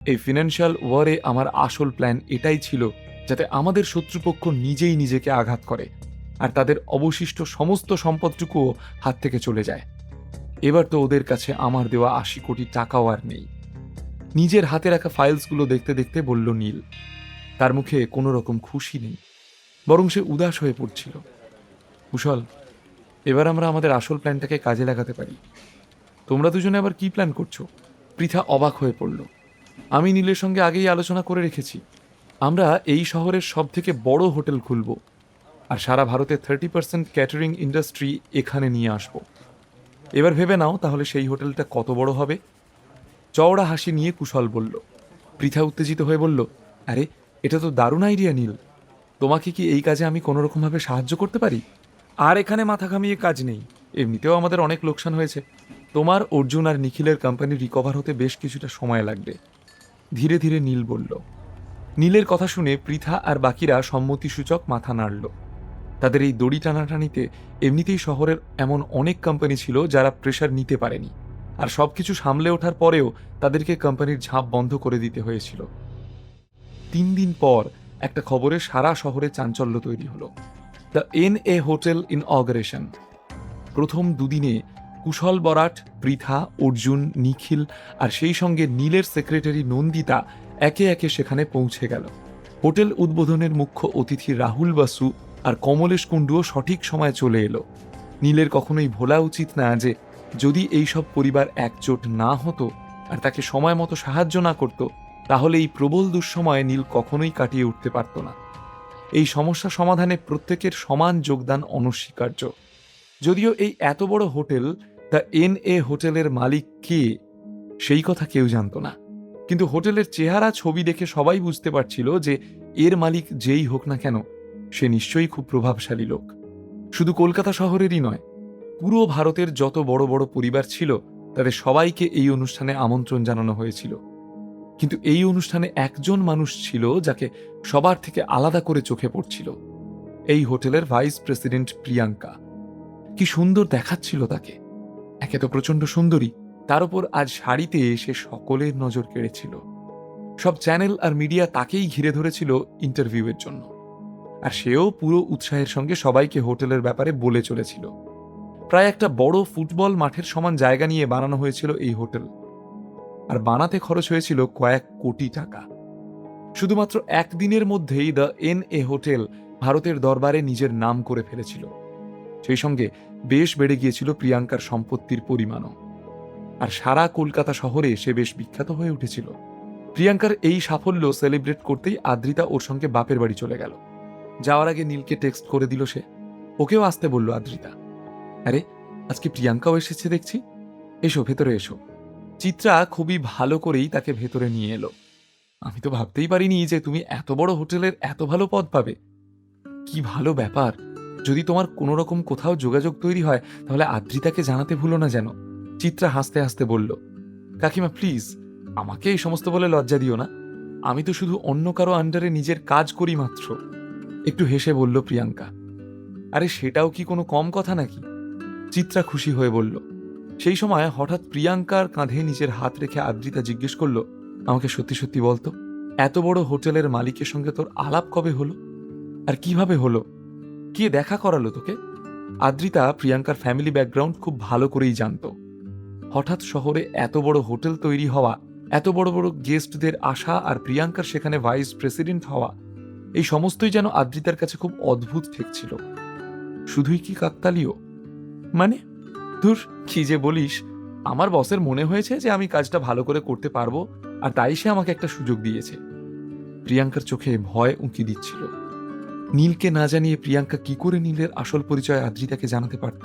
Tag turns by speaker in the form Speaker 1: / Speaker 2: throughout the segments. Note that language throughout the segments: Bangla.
Speaker 1: এই ফিনান্সিয়াল ওয়ারে আমার আসল প্ল্যান এটাই ছিল, যাতে আমাদের শত্রুপক্ষ নিজেই নিজেকে আঘাত করে আর তাদের অবশিষ্ট সমস্ত সম্পদটুকুও হাত থেকে চলে যায়। এবার তো ওদের কাছে আমার দেওয়া ৮০ কোটি টাকাও আর নেই। নিজের হাতে রাখা ফাইলসগুলো দেখতে দেখতে বলল নীল। তার মুখে কোনো রকম খুশি নেই, বরং সে উদাস হয়ে পড়ছিল। কুশল, এবার আমরা আমাদের আসল প্ল্যানটাকে কাজে লাগাতে পারি। তোমরা দুজনে আবার কি প্ল্যান করছো? পৃথা অবাক হয়ে পড়ল। আমি নীলের সঙ্গে আগেই আলোচনা করে রেখেছি, আমরা এই শহরের সব থেকে বড় হোটেল খুলব আর সারা ভারতে 30% ক্যাটারিং ইন্ডাস্ট্রি এখানে নিয়ে আসব। এবার ভেবে নাও তাহলে সেই হোটেলটা কত বড় হবে। চওড়া হাসি নিয়ে কুশল বলল। পৃথা উত্তেজিত হয়ে বলল, আরে এটা তো দারুণ আইডিয়া নীল। তোমাকে কি এই কাজে আমি কোনো রকমভাবে সাহায্য করতে পারি? আর এখানে মাথা ঘামিয়ে কাজ নেই, এমনিতেও আমাদের অনেক লোকসান হয়েছে। তোমার, অর্জুন আর নিখিলের কোম্পানি রিকভার হতে বেশ কিছুটা সময় লাগবে, ধীরে ধীরে নীল বলল। নীলের কথা শুনে পৃথা আর বাকিরা সম্মতিসূচক মাথা নাড়ল। তাদের এই দড়ি টানাটানিতে এমনিতেই শহরের এমন অনেক কোম্পানি ছিল যারা প্রেশার নিতে পারেনি, আর সবকিছু সামলে ওঠার পরেও তাদেরকে কোম্পানির ঝাঁপ বন্ধ করে দিতে হয়েছিল। ৩ দিন পর একটা খবরে সারা শহরে চাঞ্চল্য তৈরি হলো। The NA hotel inauguration. প্রথম দুদিনে কুশল বরাট, পৃথা, অর্জুন, নিখিল আর সেই সঙ্গে নীলের সেক্রেটারি নন্দিতা একে একে সেখানে পৌঁছে গেল। হোটেল উদ্বোধনের মুখ্য অতিথি রাহুল বাসু আর কমলেশ কুণ্ডুও সঠিক সময়ে চলে এলো। নীলের কখনোই ভোলা উচিত না যে যদি এইসব পরিবার একজোট না হতো আর তাকে সময় মতো সাহায্য না করত, তাহলে এই প্রবল দুঃসময়ে নীল কখনোই কাটিয়ে উঠতে পারত না। এই সমস্যা সমাধানে প্রত্যেকের সমান যোগদান অনস্বীকার্য। যদিও এই এত বড় হোটেল, দ্য NA হোটেলের মালিক কে সেই কথা কেউ জানত না, কিন্তু হোটেলের চেহারা ছবি দেখে সবাই বুঝতে পারছিল যে এর মালিক যেই হোক না কেন, সে নিশ্চয়ই খুব প্রভাবশালী লোক। শুধু কলকাতা শহরেরই নয়, পুরো ভারতের যত বড় বড় পরিবার ছিল তাদের সবাইকে এই অনুষ্ঠানে আমন্ত্রণ জানানো হয়েছিল। কিন্তু এই অনুষ্ঠানে একজন মানুষ ছিল যাকে সবার থেকে আলাদা করে চোখে পড়ছিল, এই হোটেলের ভাইস প্রেসিডেন্ট প্রিয়াঙ্কা। কি সুন্দর দেখাচ্ছিল তাকে, একে তো প্রচন্ড সুন্দরী, তার উপর আজ শাড়িতে এসে সকলের নজর কেড়েছিল। সব চ্যানেল আর মিডিয়া তাকেই ঘিরে ধরেছিল ইন্টারভিউয়ের জন্য, আর সেও পুরো উৎসাহের সঙ্গে সবাইকে হোটেলের ব্যাপারে বলে চলেছিল। প্রায় একটা বড় ফুটবল মাঠের সমান জায়গা নিয়ে বানানো হয়েছিল এই হোটেল, আর বানাতে খরচ হয়েছিল কয়েক কোটি টাকা। শুধুমাত্র একদিনের মধ্যেই দ্য NA হোটেল ভারতের দরবারে নিজের নাম করে ফেলেছিল। সেই সঙ্গে বেশ বেড়ে গিয়েছিল প্রিয়াঙ্কার সম্পত্তির পরিমাণও, আর সারা কলকাতা শহরে সে বেশ বিখ্যাত হয়ে উঠেছিল। প্রিয়াঙ্কার এই সাফল্য সেলিব্রেট করতেই আদ্রিতা ওর সঙ্গে বাপের বাড়ি চলে গেল। যাওয়ার আগে নীলকে টেক্সট করে দিল সে, ওকেও আসতে বলল আদ্রিতা। আরে আজকে প্রিয়াঙ্কাও এসেছে দেখছি, এসো ভেতরে এসো। চিত্রা খুবই ভালো করেই তাকে ভেতরে নিয়ে এলো। আমি তো ভাবতেই পারিনি যে তুমি এত বড় হোটেলের এত ভালো পদ পাবে। কি ভালো ব্যাপার, যদি তোমার কোনো রকম কোথাও যোগাযোগ তৈরি হয় তাহলে আদ্রিতাকে জানাতে ভুলো না যেন। চিত্রা হাসতে হাসতে বলল, কাকিমা প্লিজ আমাকে এই সমস্ত বলে লজ্জা দিও না, আমি তো শুধু অন্য কারো আন্ডারে নিজের কাজ করি মাত্র। একটু হেসে বলল প্রিয়াঙ্কা। আরে সেটাও কি কোনো কম কথা নাকি? চিত্রা খুশি হয়ে বলল। সেই সময় হঠাৎ প্রিয়াঙ্কার কাঁধে নিজের হাত রেখে আদ্রিতা জিজ্ঞেস করল, আমাকে সত্যি সত্যি বলতো, এত বড় হোটেলের মালিকের সঙ্গে তোর আলাপ কবে হলো, আর কিভাবে হলো, কে দেখা করালো তোকে? আদ্রিতা প্রিয়াঙ্কার ফ্যামিলি ব্যাকগ্রাউন্ড খুব ভালো করেই জানত। হঠাৎ শহরে এত বড় হোটেল তৈরি হওয়া, এত বড় বড় গেস্টদের আসা, আর প্রিয়াঙ্কার সেখানে ভাইস প্রেসিডেন্ট হওয়া, এই সমস্তই যেন আদ্রিতার কাছে খুব অদ্ভুত ঠেকছিল। শুধুই কি কাকতালীয়? মানে ধুর, কি যে বলিস, আমার বসের মনে হয়েছে যে আমি কাজটা ভালো করে করতে পারবো, আর তাই সে আমাকে একটা সুযোগ দিয়েছে। প্রিয়াঙ্কার চোখে ভয় উঁকি দিচ্ছিল। নীলকে না জানিয়ে প্রিয়াঙ্কা কি করে নীলের আসল পরিচয় আদ্রিতাকে জানাতে পারত?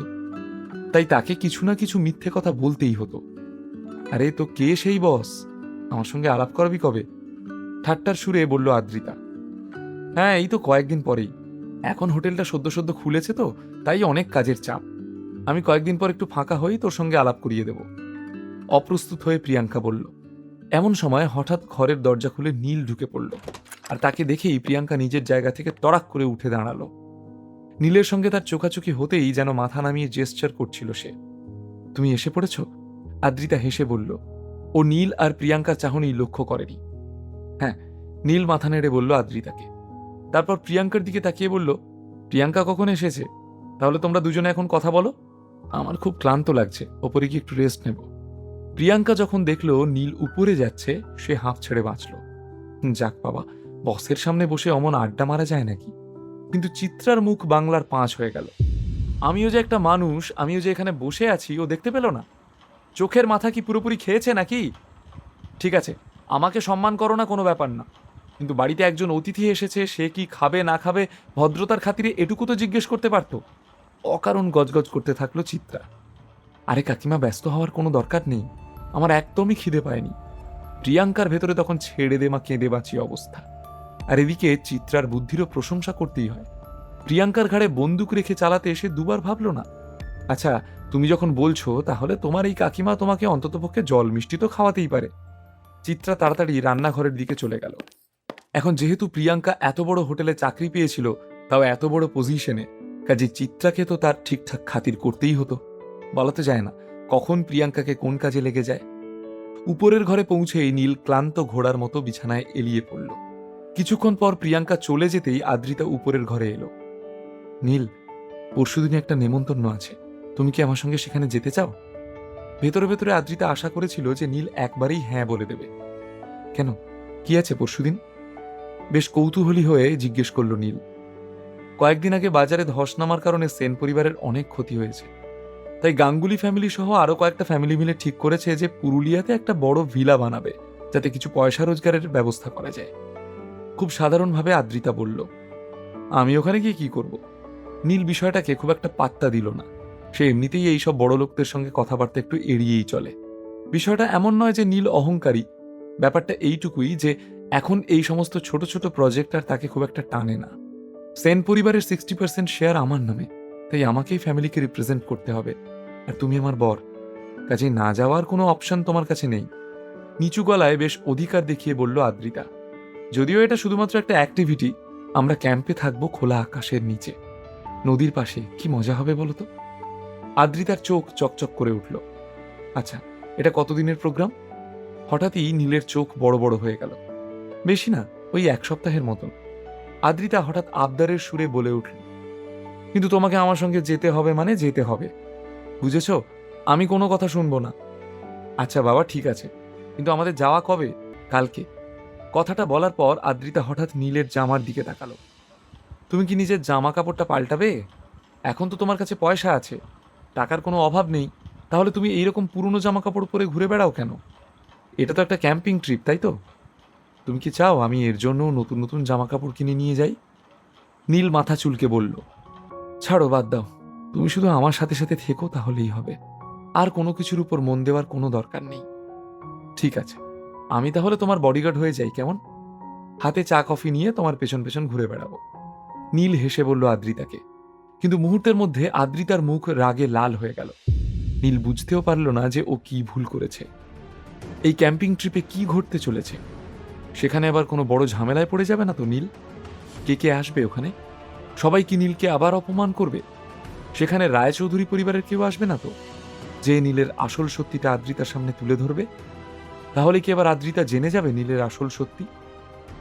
Speaker 1: তাই তাকে কিছু না কিছু মিথ্যে কথা বলতেই হতো। আরে তো কে সেই বস, আমার সঙ্গে আলাপ করাবি কবে? ঠাট্টার সুরে বলল আদ্রিতা। হ্যাঁ এই তো কয়েকদিন পরেই, এখন হোটেলটা সদ্য সদ্য খুলেছে তো, তাই অনেক কাজের চাপ। আমি কয়েকদিন পর একটু ফাঁকা হই, তোর সঙ্গে আলাপ করিয়ে দেব। অপ্রস্তুত হয়ে প্রিয়াঙ্কা বলল। এমন সময় হঠাৎ ঘরের দরজা খুলে নীল ঢুকে পড়ল, আর তাকে দেখেই প্রিয়াঙ্কা নিজের জায়গা থেকে তড়াক করে উঠে দাঁড়ালো। নীলের সঙ্গে তার চোখাচোখি হতেই যেন মাথা নামিয়ে জেস্চার করছিল সে। তুমি এসে পড়েছ? আদ্রিতা হেসে বলল। ও নীল আর প্রিয়াঙ্কার চাহনি লক্ষ্য করেনি। হ্যাঁ, নীল মাথা নেড়ে বলল আদ্রিতাকে। তারপর প্রিয়াঙ্কার দিকে তাকিয়ে বলল, প্রিয়াঙ্কা কখন এসেছে? তাহলে তোমরা দুজনে এখন কথা বলো। আমার খুব ক্লান্ত লাগছে, ওপরে কি একটু রেস্ট নেব। প্রিয়াঙ্কা যখন দেখলো নীল উপরে যাচ্ছে, সে হাঁপ ছেড়ে বাঁচল। যাক বাবা, বসের সামনে বসে অমন আড্ডা মারা যায় নাকি? কিন্তু চিত্রার মুখ বাংলার 5 হয়ে গেল। আমিও যে একটা মানুষ, আমিও যে এখানে বসে আছি, ও দেখতে পেল না? চোখের মাথা কি পুরোপুরি খেয়েছে নাকি? ঠিক আছে, আমাকে সম্মান করো না, কোনো ব্যাপার না, কিন্তু বাড়িতে একজন অতিথি এসেছে, সে কি খাবে না খাবে ভদ্রতার খাতিরে এটুকু তো জিজ্ঞেস করতে পারতো। অকারণ গজগজ করতে থাকলো চিত্রা। আরে কাকিমা, ব্যস্ত হওয়ার কোনো দরকার নেই, আমার একদমই খিদে পায়নি। প্রিয়াঙ্কার ভেতরে তখন ছেড়ে দে মা কেঁদে বাঁচি অবস্থা। আর এদিকে চিত্রার বুদ্ধিরও প্রশংসা করতেই হয়। প্রিয়াঙ্কার ঘাড়ে বন্দুক রেখে চালাতে এসে দুবার ভাবলো না। আচ্ছা, তুমি যখন বলছো, তাহলে তোমার এই কাকিমা তোমাকে অন্ততপক্ষে জল মিষ্টি তো খাওয়াতেই পারে। চিত্রা তাড়াতাড়ি রান্নাঘরের দিকে চলে গেল। এখন যেহেতু প্রিয়াঙ্কা এত বড় হোটেলে চাকরি পেয়েছিল, তাও এত বড় পজিশনে, কাজে চিত্রাকে তো তার ঠিকঠাক খাতির করতেই হতো। বলা তো যায় না কখন প্রিয়াঙ্কাকে কোন কাজে লেগে যায়। উপরের ঘরে পৌঁছেই নীল ক্লান্ত ঘোড়ার মতো বিছানায় এলিয়ে পড়ল। কিছুক্ষণ পর প্রিয়াঙ্কা চলে যেতেই আদ্রিতা উপরের ঘরে এলো। নীল, পরশুদিনে একটা নেমন্তন্ন আছে, তুমি কি আমার সঙ্গে সেখানে যেতে চাও? ভেতরে ভেতরে আদ্রিতা আশা করেছিল যে নীল একবারেই হ্যাঁ বলে দেবে। কেন, কি আছে পরশুদিন? বেশ কৌতূহলী হয়ে জিজ্ঞেস করল নীল। কয়েকদিন আগে বাজারে ধস নামার কারণে সেন পরিবারের অনেক ক্ষতি হয়েছে, তাই গাঙ্গুলি ফ্যামিলি সহ আরো কয়েকটা ফ্যামিলি মিলে ঠিক করেছে যে পুরুলিয়াতে একটা বড় ভিলা বানাবে, যাতে কিছু পয়সা রোজগারের ব্যবস্থা করা যায়। খুব সাধারণভাবে আদ্রিতা বলল। আমি ওখানে গিয়ে কি করব? নীল বিষয়টাকে খুব একটা পাত্তা দিল না। সে এমনিতেই এইসব বড় লোকদের সঙ্গে কথাবার্তা একটু এড়িয়েই চলে। বিষয়টা এমন নয় যে নীল অহংকারী, ব্যাপারটা এইটুকুই যে এখন এই সমস্ত ছোট ছোট প্রজেক্ট আর তাকে খুব একটা টানে না। সেন পরিবারের 60% শেয়ার আমার নামে, তাই আমাকেই ফ্যামিলিকে রিপ্রেজেন্ট করতে হবে। আর তুমি আমার বর, কাজে না যাওয়ার কোনো অপশন তোমার কাছে নেই। নিচু গলায় বেশ অধিকার দেখিয়ে বলল আদ্রিতা। যদিও এটা শুধুমাত্র একটা অ্যাক্টিভিটি, আমরা ক্যাম্পে থাকবো খোলা আকাশের নিচে, নদীর পাশে, কি মজা হবে বলো তো? আদ্রিতার চোখ চকচক করে উঠল। আচ্ছা, এটা কতদিনের প্রোগ্রাম? হঠাৎই নীলের চোখ বড় বড় হয়ে গেল। বেশি না, ওই 1 সপ্তাহের মতন। আদ্রিতা হঠাৎ আবদারের সুরে বলে উঠল, কিন্তু তোমাকে আমার সঙ্গে যেতে হবে মানে যেতে হবে, বুঝেছ? আমি কোনো কথা শুনবো না। আচ্ছা বাবা, ঠিক আছে, কিন্তু আমাদের যাওয়া কবে? কালকে। কথাটা বলার পর আদ্রিতা হঠাৎ নীলের জামার দিকে তাকালো। তুমি কি নিজের জামা কাপড়টা পাল্টাবে? এখন তো তোমার কাছে পয়সা আছে, টাকার কোনো অভাব নেই, তাহলে তুমি এইরকম পুরনো জামা কাপড় পরে ঘুরে বেড়াও কেন? এটা তো একটা ক্যাম্পিং ট্রিপ, তাই তো? তুমি কি চাও আমি এর জন্য নতুন নতুন জামা কাপড় কিনে নিয়ে যাই? নীল মাথা চুলকে বলল, ছাড়ো, বাদ দাও, তুমি শুধু আমার সাথে সাথে থেকো, তাহলেই হবে। আর কোনো কিছুর উপর মন দেওয়ার কোনো দরকার নেই। ঠিক আছে, আমি তাহলে তোমার বডিগার্ড হয়ে যাই, কেমন? হাতে চা কফি নিয়ে তোমার পেছন পেছন ঘুরে বেড়াবো। নীল হেসে বলল আদ্রিতাকে, কিন্তু মুহূর্তের মধ্যে আদ্রিতার মুখ রাগে লাল হয়ে গেল। নীল বুঝতেও পারল না যে ও কি ভুল করেছে। এই ক্যাম্পিং ট্রিপে কি ঘটতে চলেছে? সেখানে আবার কোনো বড় ঝামেলায় পড়ে যাবে না তো নীল? কে কে আসবে ওখানে? সবাই কি নীলকে আবার অপমান করবে? সেখানে রায়চৌধুরী পরিবারের কেউ আসবে না তো, যে নীলের আসল সত্যিটা আদ্রিতার সামনে তুলে ধরবে? তাহলে কি আবার আদ্রিতা জেনে যাবে নীলের আসল সত্যি?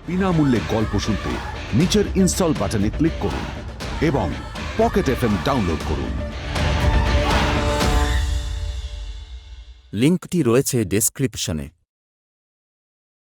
Speaker 2: বিনামূল্যে গল্প শুনতে নিচের ইনস্টল বাটনে ক্লিক করুন এবং পকেট এফএম ডাউনলোড করুন।
Speaker 3: লিঙ্কটি রয়েছে ডেসক্রিপশনে।